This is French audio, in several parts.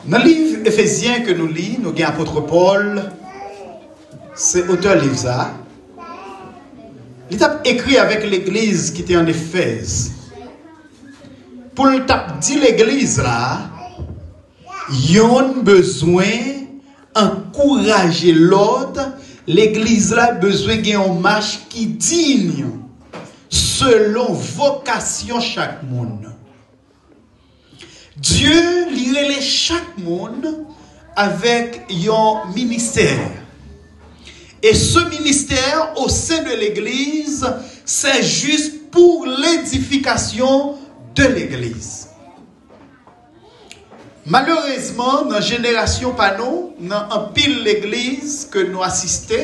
Dans le livre Éphésiens que nous lisons, nous avons l'apôtre Paul, c'est auteur livre ça. Il a écrit avec l'église qui était en Éphèse. Pour le dire l'église là, ils ont besoin d'encourager l'autre. L'église là a besoin d'une marche qui digne selon vocation chaque monde. Dieu lirait chaque monde avec un ministère. Et ce ministère au sein de l'église, c'est juste pour l'édification de l'église. Malheureusement, dans la génération panou, dans un pile l'église que nous assistons,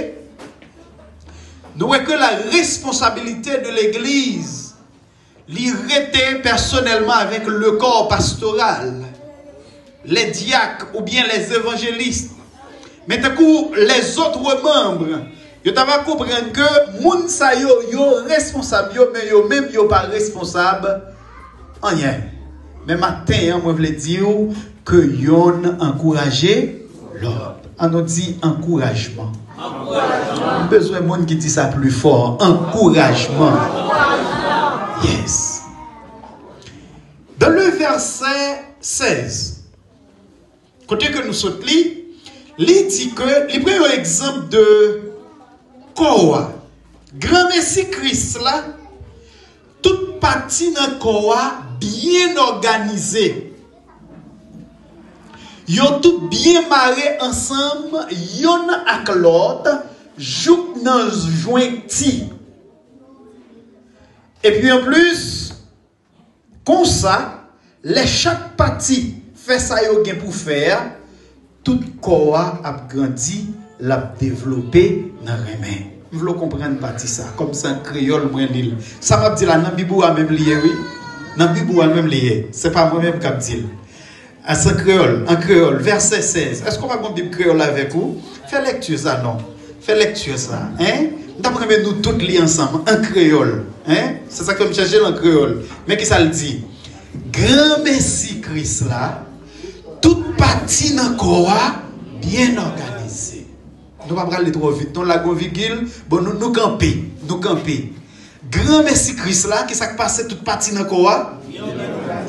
nous voyons que la responsabilité de l'église l'irrité personnellement avec le corps pastoral, les diacres ou bien les évangélistes. Mais du coup, les autres membres, ils doivent comprendre que moun sa yo responsable, mais yo même yo pas responsable en rien. Mais matin, moi je veux dire que yon encourager l'autre. On nous dit encouragement. Besoin de monde qui dit ça plus fort. Encouragement. Yes. Dans le verset 16, côté que nous sautons, il dit que, il prend un exemple de Koa. Grand Messie Christ là, toute partie dans Koa bien organisée. Ils ont tout bien marré ensemble, yon ak l'autre, jouk nan jointi. Et puis en plus, comme ça, les chaque partie fait ça yo gen pour faire, tout Koa a grandi, l'a développé dans remè. Vous voulez comprendre partie ça, comme ça en créole moi l'île. Ça m'a dit là dans Bible a même lié oui. Dans Bible a même lié. C'est pas moi même qui dit. En créole, verset 16. Est-ce qu'on va prendre Bible créole avec vous? Fais lecture ça, non? Fais lecture ça. Hein? D'après nous toutes lire ensemble, en créole. Hein? C'est ça que je cherche en créole. Mais qui ça le dit? Grand Messie Christ là, toute partie dans Koa bien organisée. Nous ne pouvons pas aller trop vite. Nous avons virgule, bon, nous camper. Grand Messie Christ là, qui s'est passé toute partie dans Koa,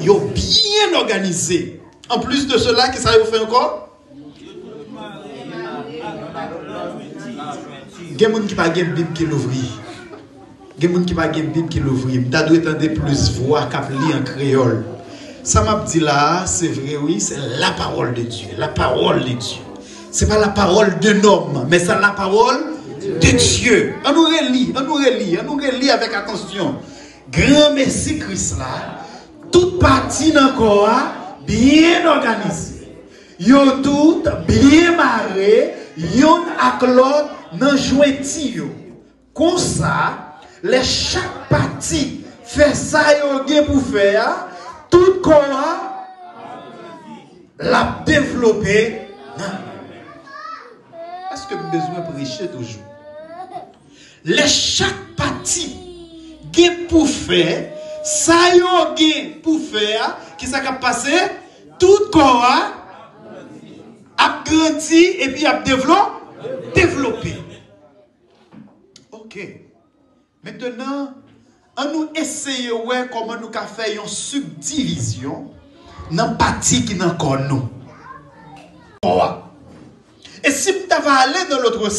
ils ont bien organisé. En plus de cela, qu'est-ce que ça fait encore? Il y a des gens qui n'ont pas de Bible qui l'ouvrent. Il y a des gens qui n'ont pas de Bible qui l'ouvrent. Tu dois entendre plus voix qu'à lire en créole. Ça m'a dit là, c'est vrai, oui, c'est la parole de Dieu. La parole de Dieu. Ce n'est pas la parole d'un homme, mais c'est la parole de Dieu. On nous relit avec attention. Grand Messie Christ là, toute partie dans le corps, bien organisé. Yo tout bien marré, yon ak l'autre nan jointi yo. Comme ça, les chaque partie fait ça yo gen pour faire, tout corps l'a développé. Est-ce que vous avez besoin de prêcher toujours? Les chaque partie gen pour faire, ça yo gen pour faire, qui ça a passé? Tout corps a grandi et puis a développé. Ok. Maintenant, on nous essaye ouais comment nous faire une subdivision dans partie qui dans corps nous. Et si nous devons aller dans l'autre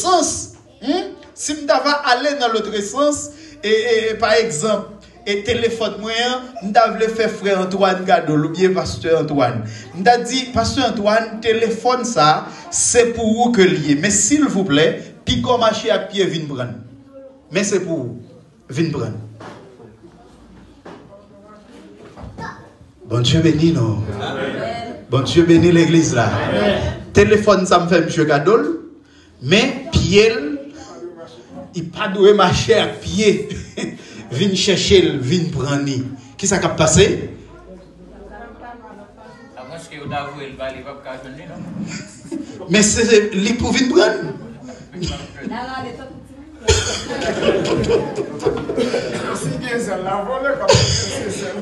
sens, et par exemple, et téléphone moyen, nous devons faire frère Antoine Gadol ou bien pasteur Antoine. Nous avons dit, pasteur Antoine, téléphone ça, c'est pour vous que lié. Mais s'il vous plaît, puis comme marcher à pied, viens prendre. Mais c'est pour vous. Viens prendre. Bon Dieu béni, non? Bon Dieu béni l'église là. Téléphone ça me fait monsieur Gadol, mais pied, il pas doué marcher à pied. Vin chercher, vin prendre. Qui ça qui a passé? Mais c'est lui pour vin prendre.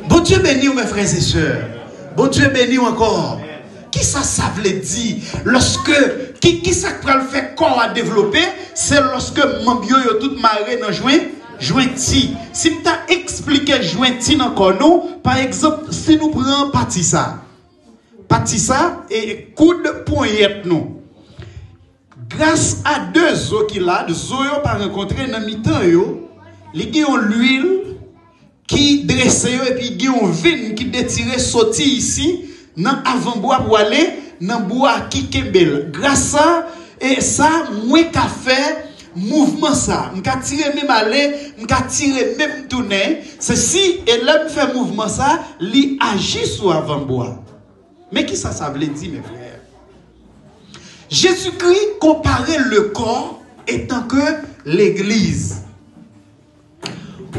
Bon Dieu béni mes frères et sœurs. Bon Dieu béni encore. Qui ça veut dire? Lorsque qui ça peut le faire corps à développer, c'est lorsque membio yo tout marré dans jointi. Si tu as expliqué jointi dans corps nous, par exemple, si nous prenons partie ça et coude poignette nous. Grâce à deux os qu'il a, deux os pas rencontré dans mi-temps yo, li gen l'huile qui dresse et puis gen une veine qui détire sorti ici dans avant-bois pour aller dans bois qui kembel. Grâce à et ça moi qu'a fait mouvement ça, m'ka tirer même aller, m'ka tirer même tourner, c'est si et là me fait mouvement ça, li agit sur avant-bois. Mais qui ça veut dire mes frères? Jésus-Christ comparait le corps étant que l'église.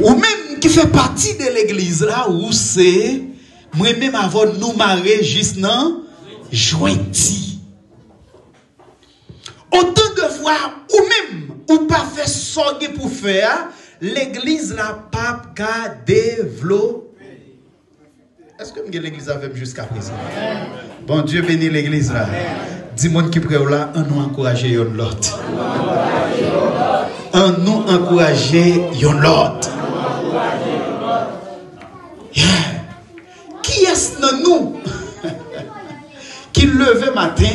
Ou même qui fait partie de l'église là, où c'est, moi-même avant nous marier juste dans jointi. Autant de fois, ou même, ou pas fait sortir pour faire, l'église là, pas qu'à développer. Est-ce que l'église avait jusqu'à présent? Bon Dieu bénit l'église là. Dis-moi qui prend là, on nous encourager l'autre. On nous encourager l'autre. Yeah. Qui est-ce dans nous qui levé matin,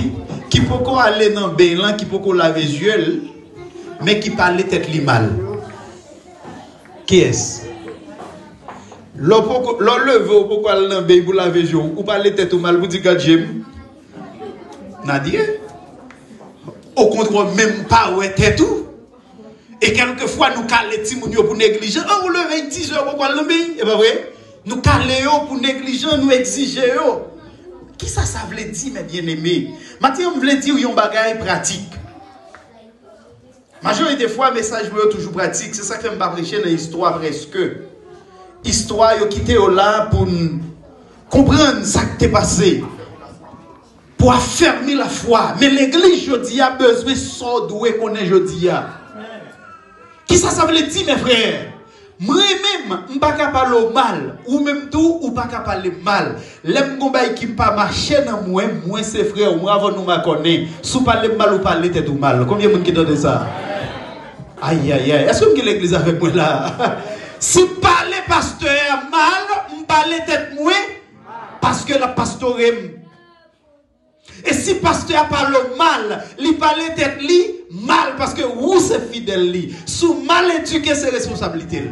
qui peut aller dans le bain, qui peut laver les yeux, mais qui parle tête li mal? Qui est-ce? L'on levé pour aller dans le bain pour laver les yeux, ou parler tête ou mal pour dire que j'aime? Nadia? Au contraire, même pas ouais tête tout. Et quelquefois, nous calons les petits pour négliger. Oh, vous levez 10 heures pour aller dans le bain, c'est pas vrai? Nous calons pour négliger, nous exiger. Qui ça veut dire, mes bien-aimés? Maintenant, on veut dire un bagage pratique. Majorité des fois, le message est toujours pratique. C'est ça que je vais prêcher dans l'histoire presque. Histoire, qui quitté là pour comprendre ce qui t'est passé. Pour affermir la foi. Mais l'église, je dis, a besoin de ça doué qu'on est, je dis. Qui ça veut dire, mes frères? Moi-même, je ne suis pas capable de mal. Ou même tout, ou pas capable de mal. L'aime qui ne pas marcher dans moi, moi c'est frère, moi avant nous me connaître. Si vous parlez mal ou parlez tête ou mal. Combien de gens qui donnent ça? Aïe, aïe, aïe. Est-ce que vous avez l'église avec moi là? Si parler pasteur mal, je parle tête moi, parce que la pasteur aime. Et si pasteur parle mal, il parle tête li mal parce que vous c'est fidèle li. Sous mal éduqué c'est responsabilité.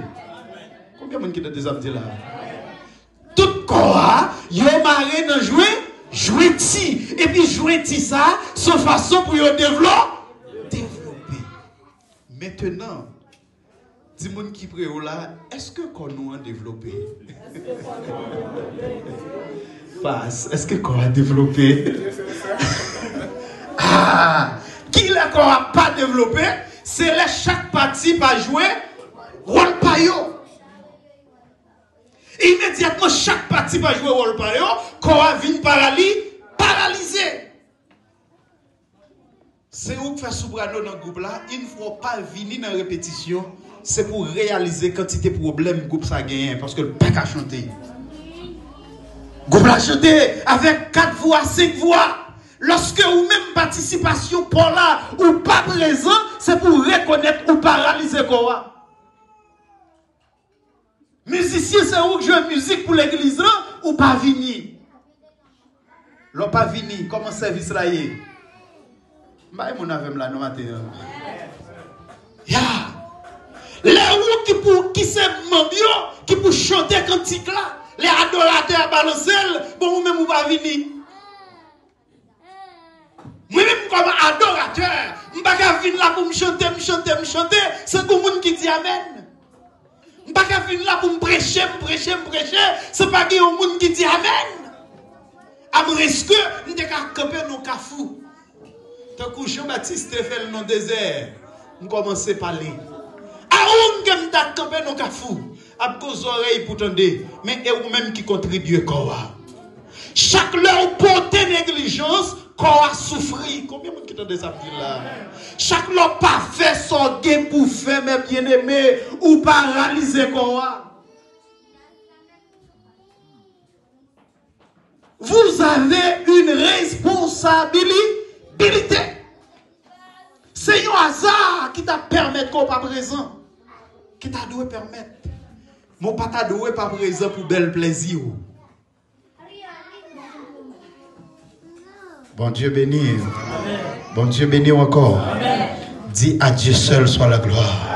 Combien de gens qui te déjà dit là? Tout corps, yo maré dans jouer ti et puis jouer ti ça, son façon pour yo développer. Maintenant, dis moun qui prend là, est-ce que qu'on nous a développé? Est-ce que qu'on a développé? Qui l'a qu'on n'a pas développé? C'est là chaque partie va jouer rôle payo. Immédiatement chaque partie va jouer rôle payo, qu'on a vu paralysé. C'est où que fait Soubrano dans le groupe là, il ne faut pas venir dans la répétition, c'est pour réaliser quantité de problèmes le groupe ça gagne parce que le pas qu'à chanter. Groupe la chanter avec 4 voix, 5 voix. Lorsque ou même participation pour là ou pas présent, c'est pour reconnaître ou paralyser quoi. Musicien, c'est où que joue musique pour l'église ou pas venir. L'on pas venir, comment service là y est. Bah mon avec là non matin. Ya. Les ou qui c'est membio qui pour chanter cantique là. Les adorateurs balancer, bon, même ou pas venir. Moi-même, comme adorateur, je ne vais pas venir là pour me chanter. C'est pour les gens qui disent Amen. Je ne vais pas venir là pour me prêcher. C'est pas les gens qui disent Amen. Après ce que, je vais camper dans le cafou. Tant que Jean-Baptiste fait le nom désert, je commence à parler. Aoun que je vais camper dans le cafou. À cause oreilles pour tendre, mais et ou même qui contribue quoi. Chaque leur portée négligence, quoi a souffri. Combien de gens qui t'ont dit ça là? Chaque leur pas fait son gain pour faire mes bien-aimés ou paralyser quoi. Vous avez une responsabilité. C'est un hasard qui t'a permis qu'on pas présent. Qui t'a dû permettre. Mon pata doué pas présent pour bel plaisir. Bon Dieu béni. Bon Dieu béni encore. Amen. Dis à Dieu seul soit la gloire.